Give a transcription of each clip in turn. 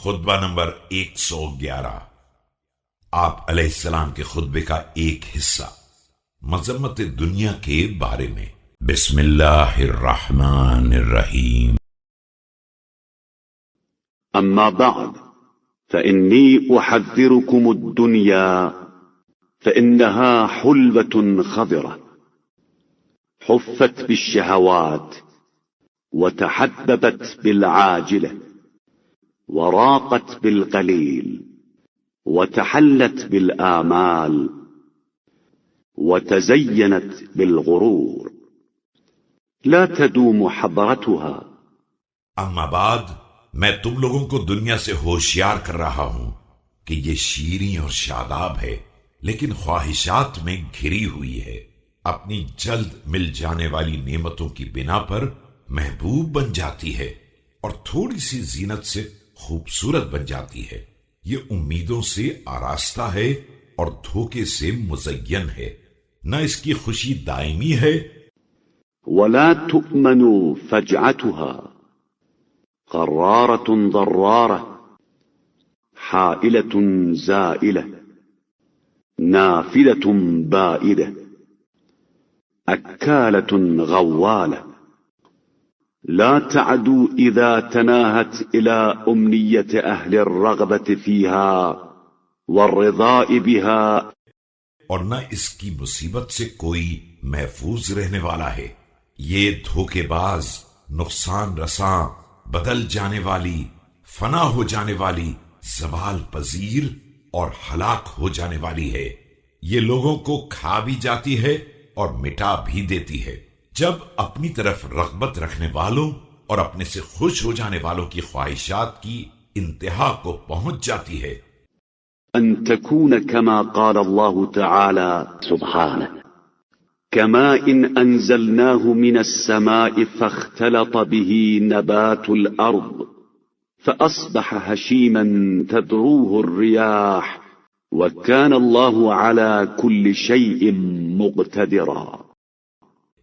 خطبہ نمبر 111۔ آپ علیہ السلام کے خطبے کا ایک حصہ، مذمت دنیا کے بارے میں۔ بسم اللہ الرحمن الرحیم۔ أما بعد فإني أحذركم الدنيا فإنها حلوة خضرة حفت بالشهوات وتحببت بالعاجلة وراقت بالقليل وتحلت بالآمال وتزينت بالغرور لا تدوم حضرتها۔ اما بعد میں تم لوگوں کو دنیا سے ہوشیار کر رہا ہوں کہ یہ شیریں اور شاداب ہے، لیکن خواہشات میں گھری ہوئی ہے، اپنی جلد مل جانے والی نعمتوں کی بنا پر محبوب بن جاتی ہے اور تھوڑی سی زینت سے خوبصورت بن جاتی ہے۔ یہ امیدوں سے آراستہ ہے اور دھوکے سے مزین ہے، نہ اس کی خوشی دائمی ہے۔ ولا تؤمن فجعتها قرارة ضرارة حائلة زائلة نافذة بائدة أكالة غوالة لا تعدو إذا تناهت إلى أمنية أهل الرغبة فيها والرضاء بها، اور نہ اس کی مصیبت سے کوئی محفوظ رہنے والا ہے۔ یہ دھوکے باز، نقصان رساں، بدل جانے والی، فنا ہو جانے والی، زوال پذیر اور ہلاک ہو جانے والی ہے۔ یہ لوگوں کو کھا بھی جاتی ہے اور مٹا بھی دیتی ہے۔ جب اپنی طرف رغبت رکھنے والوں اور اپنے سے خوش ہو جانے والوں کی خواہشات کی انتہا کو پہنچ جاتی ہے۔ أن تكون كما قال الله تعالى سبحانه كماء إن أنزلناه من السماء فاختلط به نبات الأرض فأصبح هشيما تذروه الرياح وكان الله على كل شيء مقتدرا۔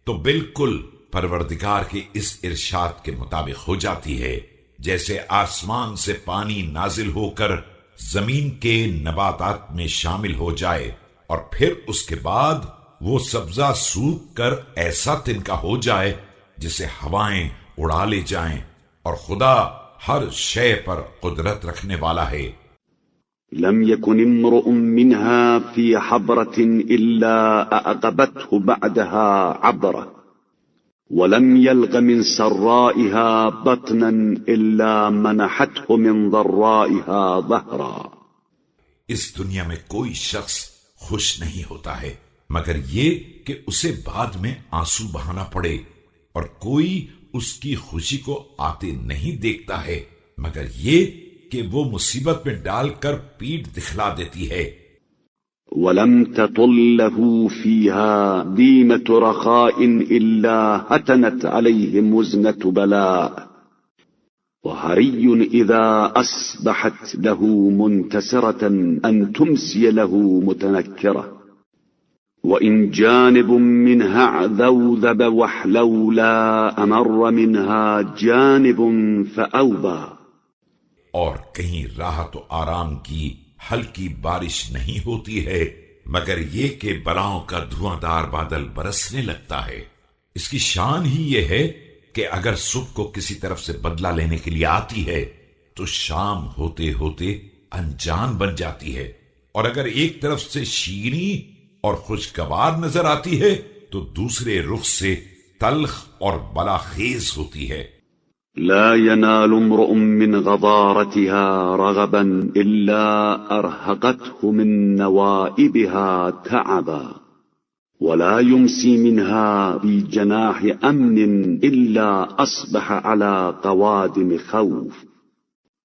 تو بالکل پروردگار کے اس ارشاد کے مطابق ہو جاتی ہے، جیسے آسمان سے پانی نازل ہو کر زمین کے نباتات میں شامل ہو جائے اور پھر اس کے بعد وہ سبزہ سوکھ کر ایسا تنکا ہو جائے جسے ہوائیں اڑا لے جائیں، اور خدا ہر شے پر قدرت رکھنے والا ہے۔ لم يكن امرؤ منها في حبرة إلا أعقبته بعدها عبرة ولم يلغ من سرائها بطنا إلا منحته من ضرائها ظهرا۔ اس دنیا میں کوئی شخص خوش نہیں ہوتا ہے مگر یہ کہ اسے بعد میں آنسو بہانا پڑے، اور کوئی اس کی خوشی کو آتے نہیں دیکھتا ہے مگر یہ کہ وہ مصیبت میں ڈال کر پیٹ دکھلا دیتی ہے۔ ولم تطل له فيها ديمة رخاء إلا هتنت عليه مزنة بلاء وهري إذا أصبحت له منتصرة أن تمسي له متنكرة وإن جانب منها عذوذب وحلولا أمر منها جانب فأوبى۔ اور کہیں راحت و آرام کی ہلکی بارش نہیں ہوتی ہے مگر یہ کہ بلاؤں کا دھواں دار بادل برسنے لگتا ہے۔ اس کی شان ہی یہ ہے کہ اگر صبح کو کسی طرف سے بدلہ لینے کے لیے آتی ہے تو شام ہوتے ہوتے انجان بن جاتی ہے، اور اگر ایک طرف سے شیریں اور خوشگوار نظر آتی ہے تو دوسرے رخ سے تلخ اور بلاخیز ہوتی ہے۔ لا ينال امرؤ من غضارتها رغبا إلا أرهقته من نوائبها تعبا ولا يمسي منها بجناح أمن إلا أصبح على قوادم خوف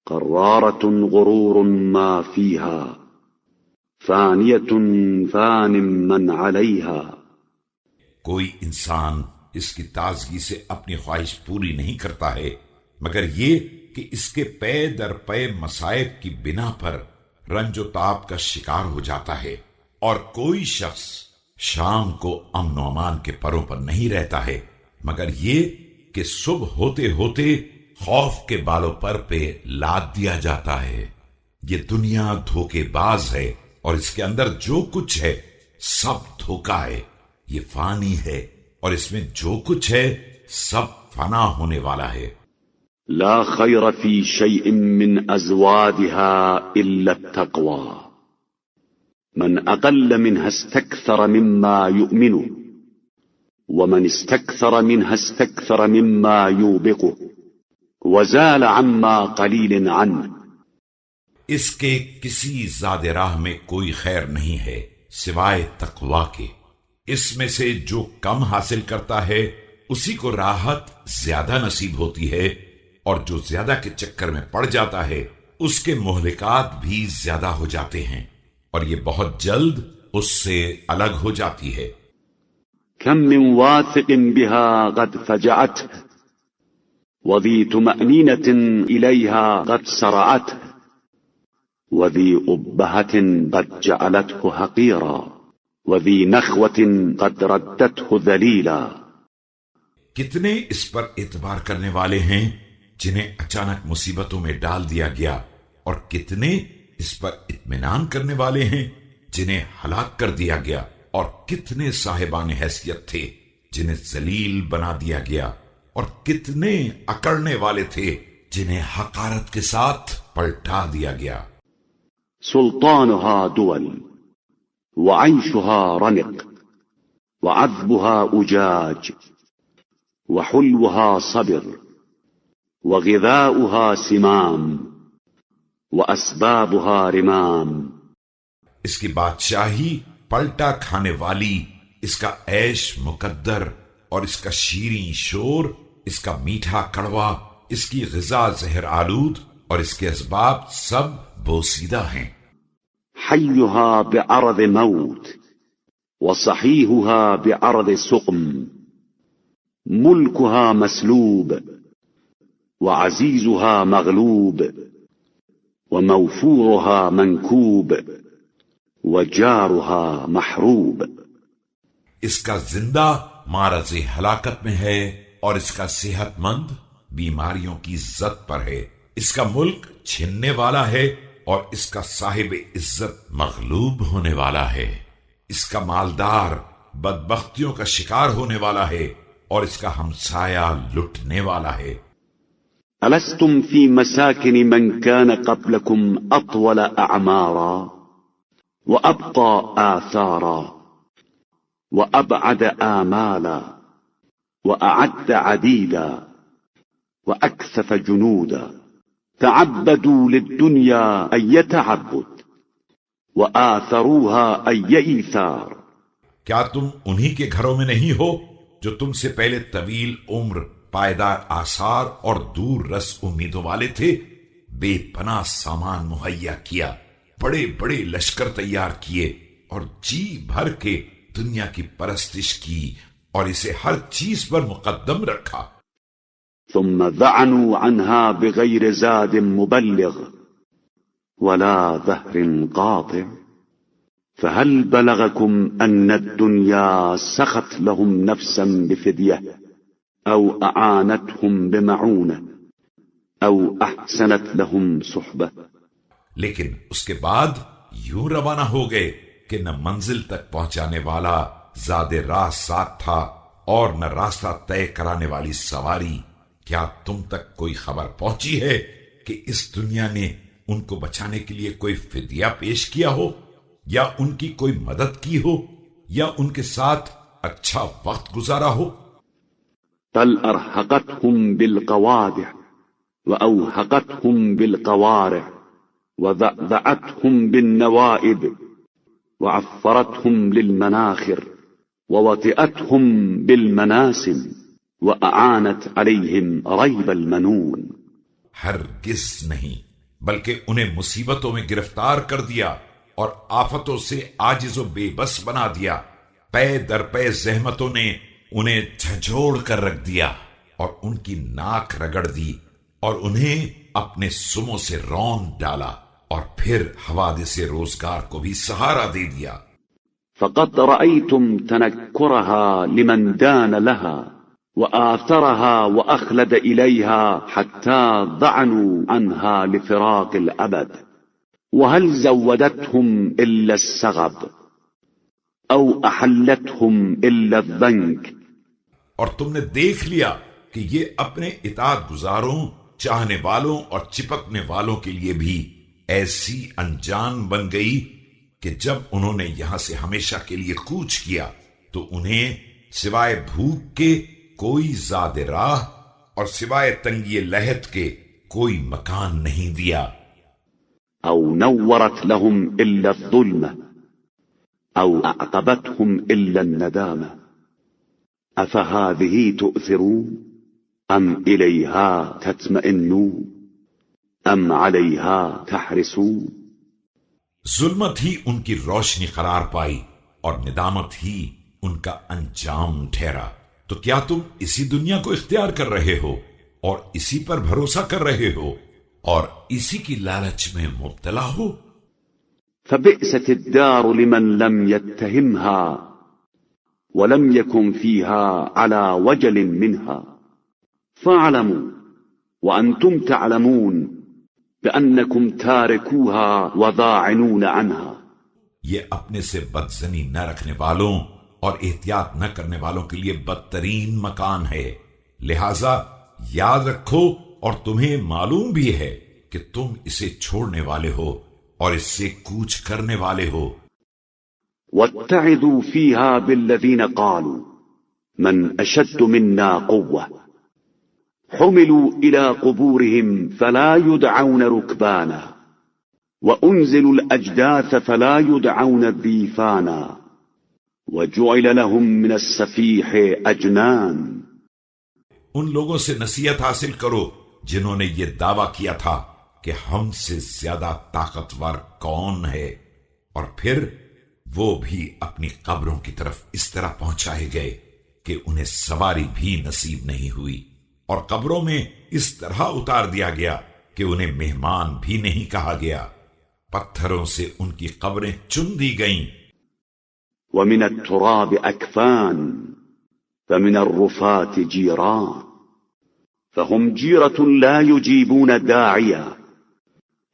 قرارة غرور ما فيها فانية فان من عليها۔ کوئی انسان اس کی تازگی سے اپنی خواہش پوری نہیں کرتا ہے مگر یہ کہ اس کے پے در پے مصائب کی بنا پر رنج و تاب کا شکار ہو جاتا ہے، اور کوئی شخص شام کو امن و امان کے پروں پر نہیں رہتا ہے مگر یہ کہ صبح ہوتے ہوتے خوف کے بالوں پر پہ لاد دیا جاتا ہے۔ یہ دنیا دھوکے باز ہے اور اس کے اندر جو کچھ ہے سب دھوکا ہے۔ یہ فانی ہے اور اس میں جو کچھ ہے سب فنا ہونے والا ہے۔ لا خير في شيء من أزوادها إلا التقوى من أقل منها استكثر مما يؤمن ومن استكثر منها استكثر مما يوبقه وزال عما قليل عنه۔ اس کے کسی زاد راہ میں کوئی خیر نہیں ہے سوائے تقوی کے۔ اس میں سے جو کم حاصل کرتا ہے اسی کو راحت زیادہ نصیب ہوتی ہے، اور جو زیادہ کے چکر میں پڑ جاتا ہے اس کے مہلکات بھی زیادہ ہو جاتے ہیں، اور یہ بہت جلد اس سے الگ ہو جاتی ہے۔ كم من واثق بها قد فجعته وذي طمأنينة إليها قد سرعته وذي أبهة قد جعلته حقيرا وذي نخوة قد ردته ذليلا۔ کتنے اس پر اعتبار کرنے والے ہیں جنہیں اچانک مصیبتوں میں ڈال دیا گیا، اور کتنے اس پر اطمینان کرنے والے ہیں جنہیں ہلاک کر دیا گیا، اور کتنے صاحبان حیثیت تھے جنہیں ذلیل بنا دیا گیا، اور کتنے اکڑنے والے تھے جنہیں حقارت کے ساتھ پلٹا دیا گیا۔ سلطانها دول وعيشها رنق وعذبها أجاج وحلوها صبر وغذاؤها سمام وأسبابها رمام۔ اس کی بادشاہی پلٹا کھانے والی، اس کا عیش مقدر، اور اس کا شیریں شور، اس کا میٹھا کڑوا، اس کی غذا زہر آلود، اور اس کے اسباب سب بوسیدہ ہیں۔ حيها بعرض موت وصحيحها بعرض سقم ملكها مسلوب وعزيزها مغلوب وموفورها منكوب وجارها محروب۔ اس کا زندہ معرض ہلاکت میں ہے، اور اس کا صحت مند بیماریوں کی زد پر ہے۔ اس کا ملک چھننے والا ہے، اور اس کا صاحب عزت مغلوب ہونے والا ہے۔ اس کا مالدار بدبختیوں کا شکار ہونے والا ہے، اور اس کا ہمسایہ لٹنے والا ہے۔ ألستم في مساكن من كان قبلكم أطول أعمارا وأبقى آثارا وأبعد آمالا وأعد عديدا وأكثف جنودا تعبدوا للدنيا أي تعبد وآثروها أي إيثار۔ کیا تم انہی کے گھروں میں نہیں ہو جو تم سے پہلے طویل عمر، پائیدار آثار اور دور رس امیدوں والے تھے؟ بے پناہ سامان مہیا کیا، بڑے بڑے لشکر تیار کیے، اور جی بھر کے دنیا کی پرستش کی، اور اسے ہر چیز پر مقدم رکھا۔ ثم ذعنوا عنها بغير زاد مبلغ ولا ظهر قاطع فهل بلغكم أن الدنيا سخت لهم نفسا بفدية أو أعانتهم بمعونة أو أحسنت لهم صحبة۔ لیکن اس کے بعد یوں روانہ ہو گئے کہ نہ منزل تک پہنچانے والا زاد راہ ساتھ تھا، اور نہ راستہ طے کرانے والی سواری۔ کیا تم تک کوئی خبر پہنچی ہے کہ اس دنیا نے ان کو بچانے کے لیے کوئی فدیہ پیش کیا ہو، یا ان کی کوئی مدد کی ہو، یا ان کے ساتھ اچھا وقت گزارا ہو؟ بل أرهقتهم بالقوادح وأوهقتهم بالقوارع وذعذعتهم بالنوائب وعفرتهم للمناخر ووطئتهم بالمناسم وأعانت عليهم ريب المنون۔ ہرگز نہیں، بلکہ انہیں مصیبتوں میں گرفتار کر دیا، اور آفتوں سے عاجز و بے بس بنا دیا۔ پے در پے زحمتوں نے انہیں جھنجھوڑ کر رکھ دیا، اور ان کی ناک رگڑ دی، اور انہیں اپنے سموں سے رون ڈالا، اور پھر حوادث روزگار کو بھی سہارا دے دیا۔ فقد رأيتم تنكرها لمن دان لها وآثرها وأخلد إليها حتى ضعنوا عنها لفراق الأبد. وهل زودتهم إلا السغب أو أحلتهم إلا الضنك. اور تم نے دیکھ لیا کہ یہ اپنے اطاعت گزاروں، چاہنے والوں اور چپکنے والوں کے لیے بھی ایسی انجان بن گئی کہ جب انہوں نے یہاں سے ہمیشہ کے لیے کوچ کیا تو انہیں سوائے بھوک کے کوئی زاد راہ اور سوائے تنگی لحد کے کوئی مکان نہیں دیا. أو نورت لهم إلا الظلمة أو أعقبتهم إلا الندامة. أفهذه تؤثرون أم إليها تطمئنون أم عليها تحرسون. ظلمت ہی ان کی روشنی قرار پائی اور ندامت ہی ان کا انجام ٹھہرا. تو کیا تم اسی دنیا کو اختیار کر رہے ہو اور اسی پر بھروسہ کر رہے ہو اور اسی کی لالچ میں مبتلا ہو؟ فبئست الدار لمن لم يتهمها ولم يكن فيها على وجل منها. فاعلموا وأنتم تعلمون بأنكم تاركوها وضاعنون عنها. یہ اپنے سے بدزنی نہ رکھنے والوں اور احتیاط نہ کرنے والوں کے لیے بدترین مکان ہے. لہذا یاد رکھو اور تمہیں معلوم بھی ہے کہ تم اسے چھوڑنے والے ہو اور اس سے کوچ کرنے والے ہو. واتعظوا فيها بالذين قالوا من أشد منا قوة حملوا إلى قبورهم فلا يدعون ركبانا وأنزلوا الأجداث فلا يدعون ضيفانا وجعل لهم من السفيح أجنان. ان لوگوں سے نصیحت حاصل کرو جنہوں نے یہ دعویٰ کیا تھا کہ ہم سے زیادہ طاقتور کون ہے، اور پھر وہ بھی اپنی قبروں کی طرف اس طرح پہنچائے گئے کہ انہیں سواری بھی نصیب نہیں ہوئی، اور قبروں میں اس طرح اتار دیا گیا کہ انہیں مہمان بھی نہیں کہا گیا. پتھروں سے ان کی قبریں چن دی گئیں. ومن التراب أكفان فمن الرفات جيران فهم جيرة لا يجيبون داعيا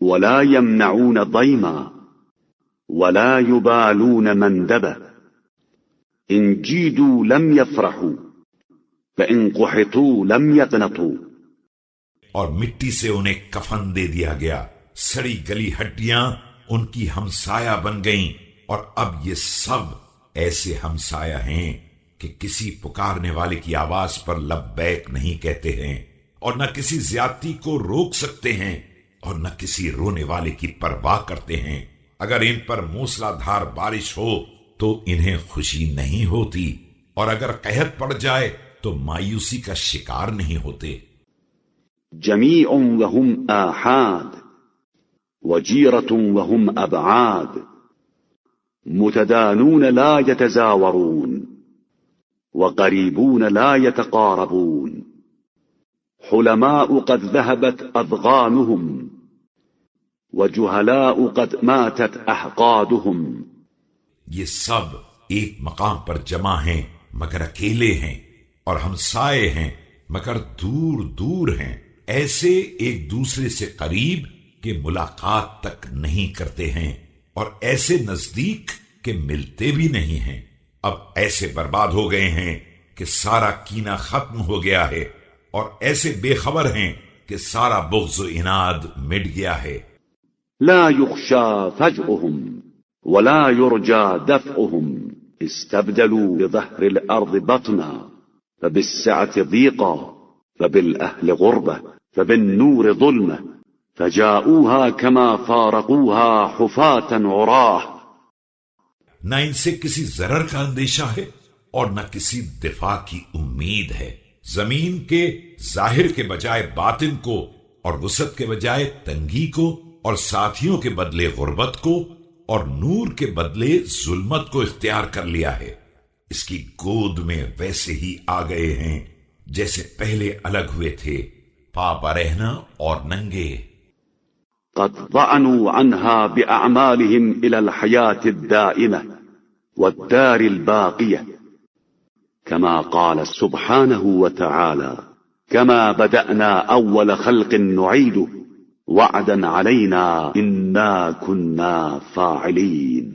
ولا يمنعون ضيما ولا يبالون مندبا. إن جيدوا لم يفرحوا فإن قحطوا لم يقنطوا. اور مٹی سے انہیں کفن دے دیا گیا، سڑی گلی ہڈیاں ان کی ہمسایہ بن گئیں، اور اب یہ سب ایسے ہمسایہ ہیں کہ کسی پکارنے والے کی آواز پر لبیک نہیں کہتے ہیں، اور نہ کسی زیادتی کو روک سکتے ہیں، اور نہ کسی رونے والے کی پرواہ کرتے ہیں. اگر ان پر موسلا دھار بارش ہو تو انہیں خوشی نہیں ہوتی، اور اگر قحط پڑ جائے تو مایوسی کا شکار نہیں ہوتے. جميع وهم آحاد وجيرة وهم أبعاد متدانون لا يتزاورون وقريبون لا يتقاربون حلماء قد ذهبت أضغانهم وجهلاء قد ماتت أحقادهم. یہ سب ایک مقام پر جمع ہیں مگر اکیلے ہیں، اور ہمسائے ہیں مگر دور دور ہیں، ایسے ایک دوسرے سے قریب کہ ملاقات تک نہیں کرتے ہیں، اور ایسے نزدیک کہ ملتے بھی نہیں ہیں. اب ایسے برباد ہو گئے ہیں کہ سارا کینہ ختم ہو گیا ہے، اور ایسے بے خبر ہیں کہ سارا بغض و عناد مٹ گیا ہے. لا يخشى فجأهم ولا يرجى دفعهم. استبدلوا بظهر الأرض بطنا فبالسعة ضيقا فبالأهل غربة فبالنور ظلمة فجاءوها كما فارقوها حفاة عراه. نہ ان سے کسی ضرر کا اندیشہ ہے اور نہ کسی دفاع کی امید ہے. زمین کے ظاہر کے بجائے باطن کو، اور وسعت کے بجائے تنگی کو، اور ساتھیوں کے بدلے غربت کو، اور نور کے بدلے ظلمت کو اختیار کر لیا ہے. اس کی گود میں ویسے ہی آ گئے ہیں جیسے پہلے الگ ہوئے تھے، پاپا رہنا اور ننگے. قد ضعنوا عنها بأعمالهم إلى الحياة الدائمة والدار الباقية كما قال سبحانه وتعالى: كما بدأنا أول خلق نعيده وعدا علينا إنا كنا فاعلين.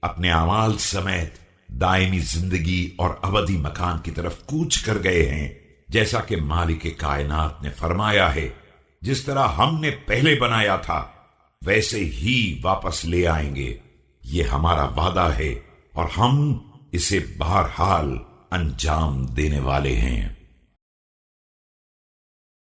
اپنے اعمال سمیت دائمی زندگی اور ابدی مکان کی طرف کوچ کر گئے ہیں، جیسا کہ مالک کائنات نے فرمایا ہے، جس طرح ہم نے پہلے بنایا تھا ویسے ہی واپس لے آئیں گے، یہ ہمارا وعدہ ہے اور ہم اسے بہرحال انجام دینے والے ہیں۔